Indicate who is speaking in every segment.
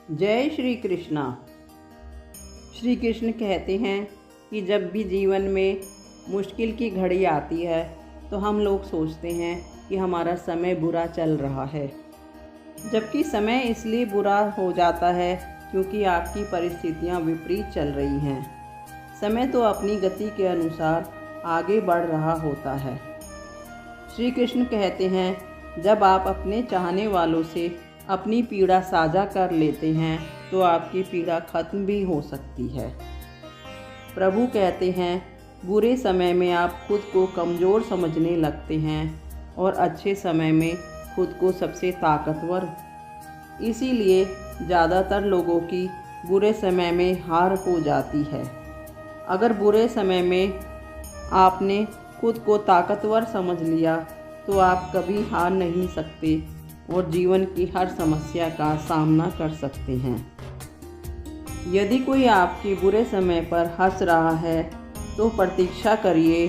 Speaker 1: जय श्री कृष्णा। श्री कृष्ण कहते हैं कि जब भी जीवन में मुश्किल की घड़ी आती है तो हम लोग सोचते हैं कि हमारा समय बुरा चल रहा है, जबकि समय इसलिए बुरा हो जाता है क्योंकि आपकी परिस्थितियां विपरीत चल रही हैं। समय तो अपनी गति के अनुसार आगे बढ़ रहा होता है। श्री कृष्ण कहते हैं, जब आप अपने चाहने वालों से अपनी पीड़ा साझा कर लेते हैं तो आपकी पीड़ा खत्म भी हो सकती है। प्रभु कहते हैं, बुरे समय में आप खुद को कमज़ोर समझने लगते हैं और अच्छे समय में खुद को सबसे ताकतवर। इसीलिए ज़्यादातर लोगों की बुरे समय में हार हो जाती है। अगर बुरे समय में आपने खुद को ताकतवर समझ लिया तो आप कभी हार नहीं सकते और जीवन की हर समस्या का सामना कर सकते हैं। यदि कोई आपके बुरे समय पर हंस रहा है तो प्रतीक्षा करिए,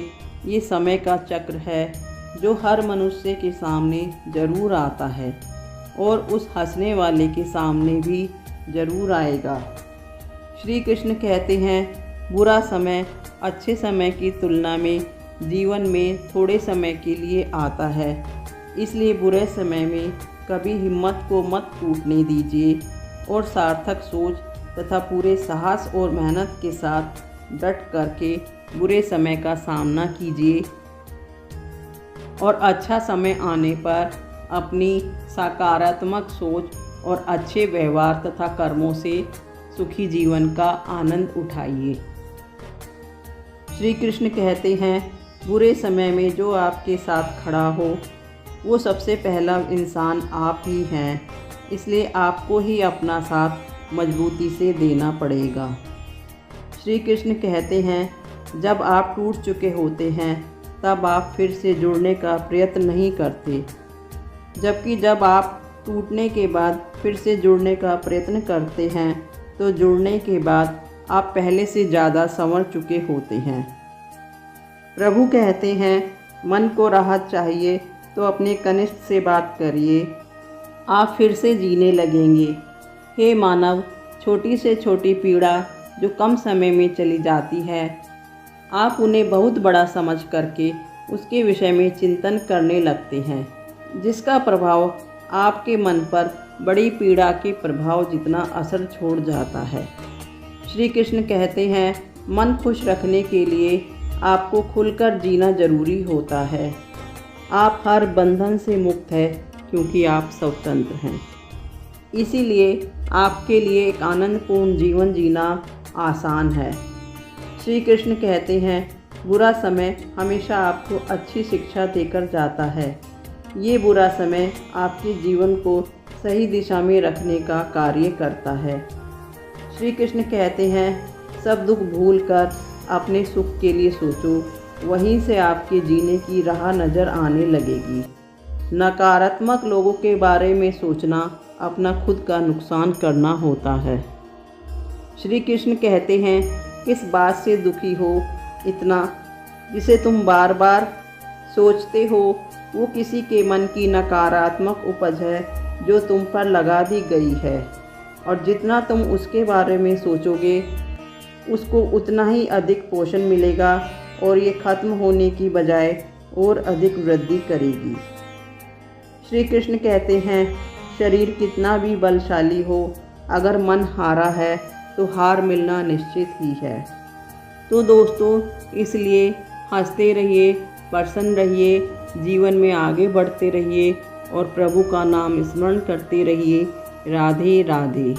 Speaker 1: ये समय का चक्र है जो हर मनुष्य के सामने ज़रूर आता है और उस हंसने वाले के सामने भी ज़रूर आएगा। श्री कृष्ण कहते हैं, बुरा समय अच्छे समय की तुलना में जीवन में थोड़े समय के लिए आता है। इसलिए बुरे समय में कभी हिम्मत को मत टूटने दीजिए और सार्थक सोच तथा पूरे साहस और मेहनत के साथ डट करके बुरे समय का सामना कीजिए और अच्छा समय आने पर अपनी सकारात्मक सोच और अच्छे व्यवहार तथा कर्मों से सुखी जीवन का आनंद उठाइए। श्री कृष्ण कहते हैं, बुरे समय में जो आपके साथ खड़ा हो वो सबसे पहला इंसान आप ही हैं, इसलिए आपको ही अपना साथ मजबूती से देना पड़ेगा। श्री कृष्ण कहते हैं, जब आप टूट चुके होते हैं तब आप फिर से जुड़ने का प्रयत्न नहीं करते, जबकि जब आप टूटने के बाद फिर से जुड़ने का प्रयत्न करते हैं तो जुड़ने के बाद आप पहले से ज़्यादा संवर चुके होते हैं। प्रभु कहते हैं, मन को राहत चाहिए तो अपने कनिष्ठ से बात करिए, आप फिर से जीने लगेंगे। हे मानव, छोटी से छोटी पीड़ा जो कम समय में चली जाती है, आप उन्हें बहुत बड़ा समझ करके उसके विषय में चिंतन करने लगते हैं, जिसका प्रभाव आपके मन पर बड़ी पीड़ा के प्रभाव जितना असर छोड़ जाता है। श्री कृष्ण कहते हैं, मन खुश रखने के लिए आपको खुलकर जीना जरूरी होता है। आप हर बंधन से मुक्त हैं क्योंकि आप स्वतंत्र हैं। इसीलिए आपके लिए एक आनंदपूर्ण जीवन जीना आसान है। श्री कृष्ण कहते हैं, बुरा समय हमेशा आपको अच्छी शिक्षा देकर जाता है। ये बुरा समय आपके जीवन को सही दिशा में रखने का कार्य करता है। श्री कृष्ण कहते हैं, सब दुख भूलकर अपने सुख के लिए सोचो, वहीं से आपके जीने की राह नज़र आने लगेगी। नकारात्मक लोगों के बारे में सोचना अपना खुद का नुकसान करना होता है। श्री कृष्ण कहते हैं, किस बात से दुखी हो इतना जिसे तुम बार बार सोचते हो, वो किसी के मन की नकारात्मक उपज है जो तुम पर लगा दी गई है, और जितना तुम उसके बारे में सोचोगे उसको उतना ही अधिक पोषण मिलेगा और ये खत्म होने की बजाय और अधिक वृद्धि करेगी। श्री कृष्ण कहते हैं, शरीर कितना भी बलशाली हो, अगर मन हारा है तो हार मिलना निश्चित ही है। तो दोस्तों, इसलिए हंसते रहिए, प्रसन्न रहिए, जीवन में आगे बढ़ते रहिए और प्रभु का नाम स्मरण करते रहिए। राधे राधे।